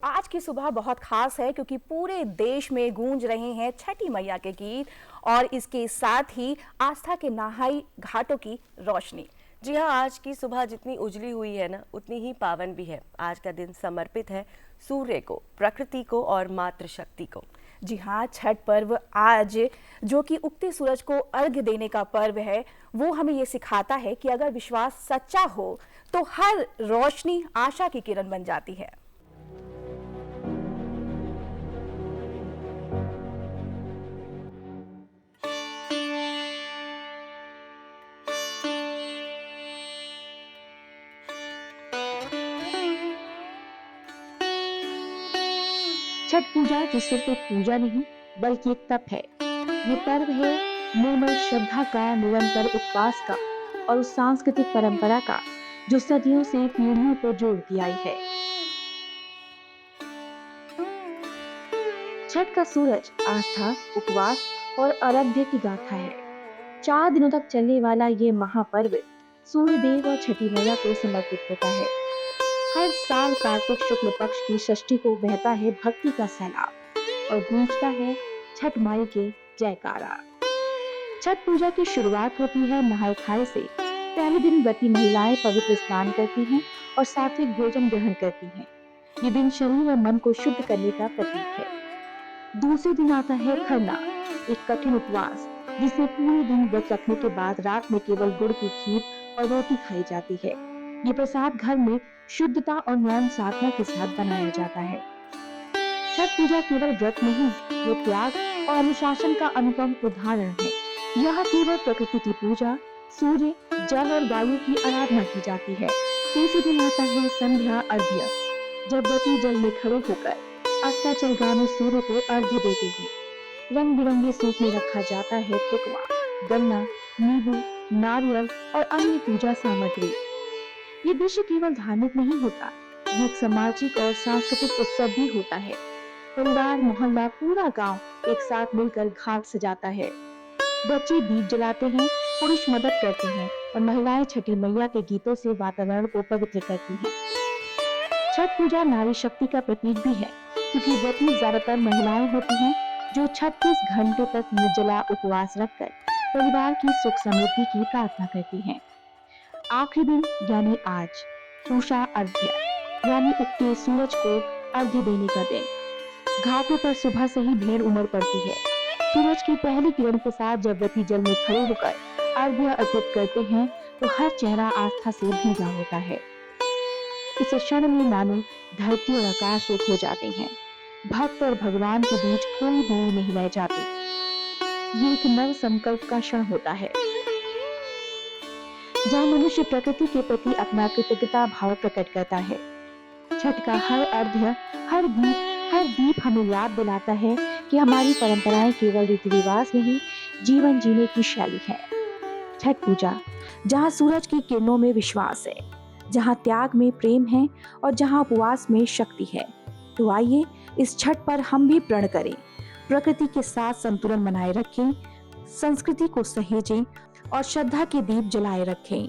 आज की सुबह बहुत खास है क्योंकि पूरे देश में गूंज रहे हैं छठी मैया के गीत और इसके साथ ही आस्था के नहाई घाटों की रोशनी। जी हाँ, आज की सुबह जितनी उजली हुई है ना, उतनी ही पावन भी है। आज का दिन समर्पित है सूर्य को, प्रकृति को और मातृशक्ति को। जी हाँ, छठ पर्व आज जो कि उगते सूरज को अर्घ्य देने का पर्व है, वो हमें ये सिखाता है कि अगर विश्वास सच्चा हो तो हर रोशनी आशा की किरण बन जाती है। छठ पूजा जो सिर्फ एक पूजा नहीं बल्कि एक तप है। ये पर्व है निर्मल श्रद्धा का, निरंतर उपवास का और उस सांस्कृतिक परंपरा का जो सदियों से पीढ़ियों को जोड़ती आई है। छठ का सूरज आस्था, उपवास और आराध्य की गाथा है। 4 दिनों तक चलने वाला ये महापर्व सूर्य देव और छठी मैया को समर्पित होता है। हर साल कार्तिक शुक्ल पक्ष की षष्ठी को बहता है भक्ति का सैलाब और गूंजता है छठ माई के जयकारा। छठ पूजा की शुरुआत होती है नहाय खाए से। पहले दिन व्रती महिलाएं पवित्र स्नान करती हैं और सात्विक भोजन ग्रहण करती हैं। ये दिन शरीर और मन को शुद्ध करने का प्रतीक है। दूसरे दिन आता है खरना, एक कठिन उपवास जिसमें पूरे दिन व्रत रखने के बाद रात में केवल गुड़ की खीर और रोटी खाई जाती है। ये प्रसाद घर में शुद्धता और मौन साधना के साथ बनाया जाता है। छठ पूजा केवल व्रत नहीं, ये त्याग और अनुशासन का अनुपम उदाहरण है। यहाँ केवल प्रकृति की पूजा, सूर्य, जल और वायु की आराधना की जाती है। तीसरे दिन आता है संध्या अर्घ्य, जब व्रती जल में खड़े होकर अस्ताचलगामी सूर्य को अर्घ्य देते हैं। रंग बिरंगे सूप में रखा जाता है ठेकुआ, गन्ना, नींबू, नारियल और अन्य पूजा सामग्री। ये दृश्य केवल धार्मिक नहीं होता, ये एक सामाजिक और सांस्कृतिक उत्सव भी होता है। परिवार, मोहल्ला, पूरा गांव एक साथ मिलकर घाट सजाता है। बच्चे दीप जलाते हैं, पुरुष मदद करते हैं और महिलाएं छठी मैया के गीतों से वातावरण को पवित्र करती हैं। छठ पूजा नारी शक्ति का प्रतीक भी है क्योंकि व्रती ज्यादातर महिलाएं होती हैं जो 36 घंटे तक निर्जला उपवास रखकर परिवार की सुख समृद्धि की प्रार्थना करती हैं। आखिरी दिन यानी आज पूषा अर्घ्य यानी उगते सूरज को अर्घ्य देने का दिन। घाटों पर सुबह से ही भीड़ उमड़ पड़ती है। सूरज की पहली किरण के साथ जब व्रती जल में खड़े होकर अर्घ्य अर्पित करते हैं तो हर चेहरा आस्था से भीगा होता है। इस क्षण में मानो धरती और आकाश एक हो जाते हैं। भक्त और भगवान के बीच कोई दूरी नहीं रह जाती। ये एक नव संकल्प का क्षण होता है जहाँ मनुष्य प्रकृति के प्रति अपना कृतज्ञता भाव प्रकट करता है। छठ का हर अर्घ्य, हर गीत, हर दीप हमें याद दिलाता है कि हमारी परंपराएं केवल रीति रिवाज नहीं, जीवन जीने की शैली है। छठ पूजा जहाँ सूरज की किरणों में विश्वास है, जहाँ त्याग में प्रेम है और जहाँ उपवास में शक्ति है। तो आइए इस छठ पर हम भी प्रण करें, प्रकृति के साथ संतुलन बनाए रखें, संस्कृति को सहेजें और श्रद्धा के दीप जलाए रखें।